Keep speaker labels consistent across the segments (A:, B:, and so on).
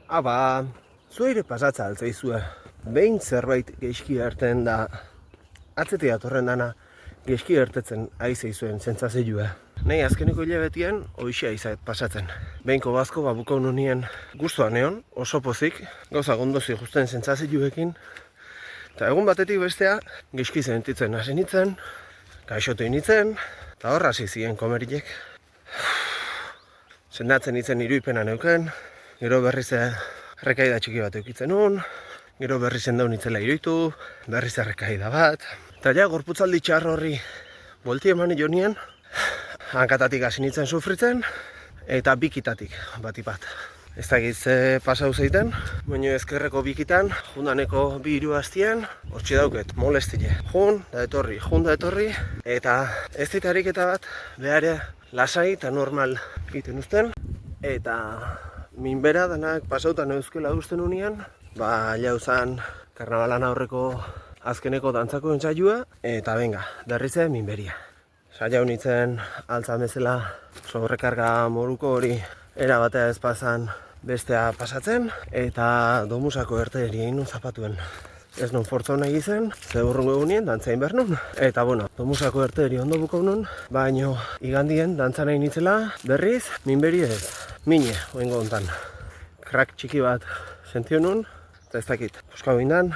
A: Zueire pasatza altzaizue. Behin zerbait geizki erten da, atzetik datorren dana geizki ertetzen aizeizuen zentzazioa. Nahi azkeneko hilabetien hoixea izait pasatzen. Behinko bazko bukau nunien guztuan egon, oso pozik, gauza gondozi justen zentzazioekin. Eta egun batetik bestea, geizki sentitzen hasi nintzen, gaixotu nintzen, eta horra hasi ziren komerilek. Sendatzen nintzen iruipena neuken, gero berriz errekaida txiki bat eukitzen nun, gero berriz endaun nitzela iruitu, berriz errekaida bat. Eta ja, gorputzaldi txar horri bolti eman jo nien, hankatatik hasi nintzen sufritzen, eta bikitatik batipat. Ez dakit ze pasau zeiten, baina ezkerreko bikitan, jundaneko 2-3 hastien, hortxe dauket, molestile. Jun da etorri, eta ez ditarik eta bat, behar lasai eta normal egiten uzten, eta minbera danak pasautan euskela usten unian, jauzan karnabalan aurreko azkeneko dantzako entzaiua, eta benga, berrize minberia. Saia honitzen altzan bezala sobrekarga moruko hori erabatea ezpazan bestea pasatzen, eta domusako erteri egin nun zapatuen. Ez non fortza nahi izen, ze urrungo egunien dantzain behar nun. Eta domusako erteri ondo bukau nun, baino igandien dantza nahi nitzela berriz, minberi ez, mine, oingo hontan. Krak txiki bat sentio nun, eta ez dakit, puskau indan,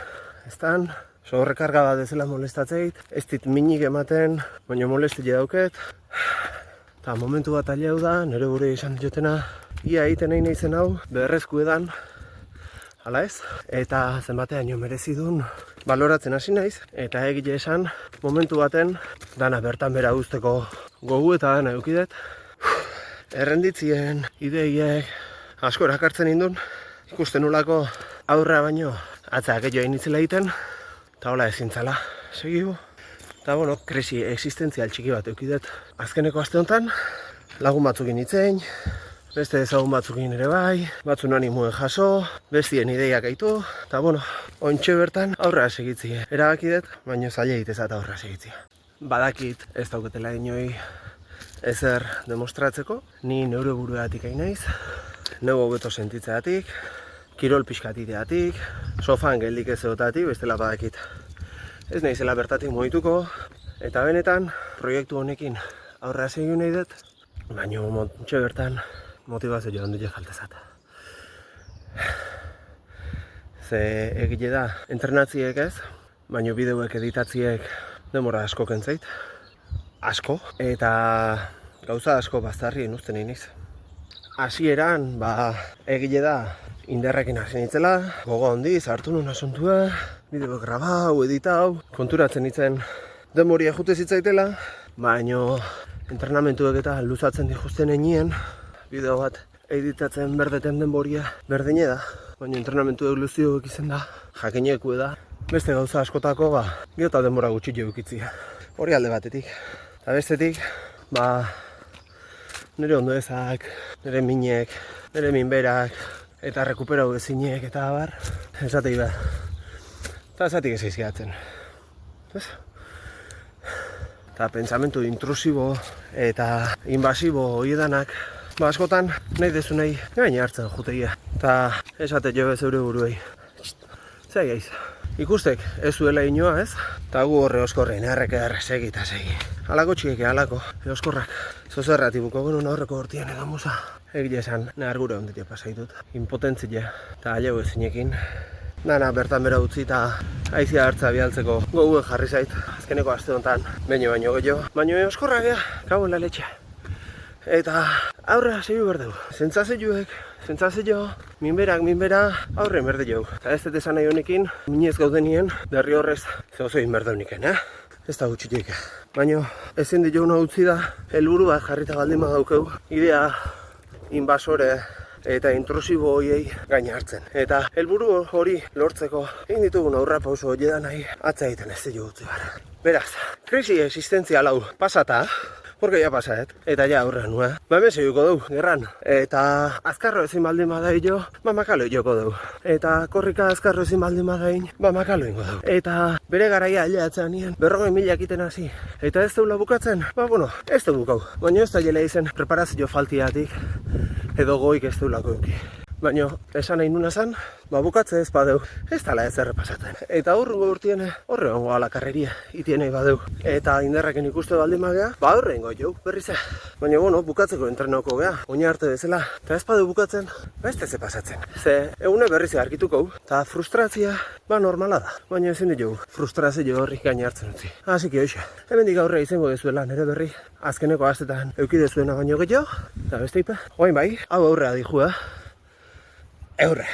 A: ez dan, sobrekarga bat ezela molestatzeit, ez dit minik ematen, baina molestile dauket. Eta momentu bat aileu da, nire gure izan jotena, ia egiten nahi naizen hau, beharrezko edan, hala ez? Eta zenbateaino merezi duen baloratzen hasi naiz, eta egile esan, momentu baten, dana bertan bera guzteko gogu eta dana eukidet. Errenditzien, ideiek, asko erakartzen indun, ikusten nulako aurrea baino, atzak gehiago initzela egiten, eta hola ezintzala, segibu. Eta krisi existentzial txiki bat eukidet. Azkeneko aste honetan, lagun batzukin itzein, beste ezagun batzukin ere bai, batzun animuen jaso, bestien ideiak gaitu, eta ontxe bertan aurrera segitzi. Erabakidet, baina zaila egitezat aurrera segitzi. Badakit ez dauketela inoi ezer demostratzeko, ni neure buruatik hain naiz, nego hobeto sentitzeatik, kirol pixkatiteatik, sofan geldik ez egotatik, bestela badakit. Ez naizela bertatik mugituko, eta benetan proiektu honekin aurrera segin nahi dut, baina ontxe bertan motivazio handia faltezat. Ze egile da, entrenatziek ez, baina bideoek editatziek demora asko kentzait. Asko, eta gauza asko bazterrien uzten iniz. Hasieran, egile da, inderrekin hasi nitzela, gogo handiz hartu nun asuntua, bideo grabau, editau, konturatzen nintzen demoria jute zitzaitela, baino entrenamentuek eta luzatzen dijuzten einien, bideo bat editatzen berdeten denboria berdine da, baina entrenamentuek luzioek izan da, jakineku da, beste gauza askotako, gero eta denbora gutxi eukitzia. Hori alde batetik. Eta bestetik, nire ondoezak, nire minek, nire minberak, eta rekuperau ezinek eta abar, esatei behar. Eta esatik ez eizkiatzen. Eta pentsamentu intrusibo eta invasibo hiedanak, askotan nahi dezu nahi gaine hartzen jutegia. Eta esate jo ez eure buruei. Zai gaiz. Ikustek ez zuela inoa ez, eta gu horre oskorrein errek segi eta segi. Halako txikeke, halako, eoskorrak. Zozerratibuko genuen aurreko hortien edo musa. Egile esan, nahar gure onditia pasaitut. Impotentzia eta aileu ezinekin. Dana bertan bera utzi eta aizia hartza bialtzeko gogue jarri zait. Azkeneko aste honetan, baino gehiago. Baino eoskorrak ea, kauen la letxe. Eta aurrera segiu berdeu. Zentzazioek, minbera, aurre berde jau. Eta ez dut esan nahi honekin, minez gaudenien, berri horrez zehozoin berdeuniken, Ez da gutxitik. Baina ezin dio una utzi da, helburu bat jarrita baldin badaukeu, idea inbasore eta intrusibo horiei gain hartzen. Eta helburu hori lortzeko egin ditugun aurrerapauso horietan nahi atza egiten ez dio utzi behar. Beraz, krisi existentzial hau pasata, porque ya pasa, eta ja aurrean nua. Hemen segiko dugu, gerran. Eta azkarro ezin baldin badai jo, makalo joko dugu. Eta korrika azkarro ezin baldin badain, makalo ingo dugu. Eta bere garaia aileatzen nien, 40.000 egiten hasi. Eta ez deula bukatzen, ez du bukau. Baina ez da jela izen preparazio faltiatik, edo goik ez deulako euki. Baina, esan nahi nuna zan, bukatze ez badeu, ez tala ez errepasatzen. Eta hurrengo urtien horre hongo alakarreria itien nahi badeu. Eta indarraken ikuste baldin magea, horrengo jau, berriz. Baina, bukatzeko entrenoko gea, oina arte bezala. Eta ez badeu bukatzen, ez teze pasatzen. Ze, egune berriz argituko, eta frustrazia, normala da. Baina ezin dugu, frustrazio horri gaina hartzen utzi. Hasiki hoxe, hemendik aurrea izango dezuela nere berri, azkeneko astetan eukidezuena baino gehiago, eta beste ipa. Oain bai, hau aurrea dijua, eurre.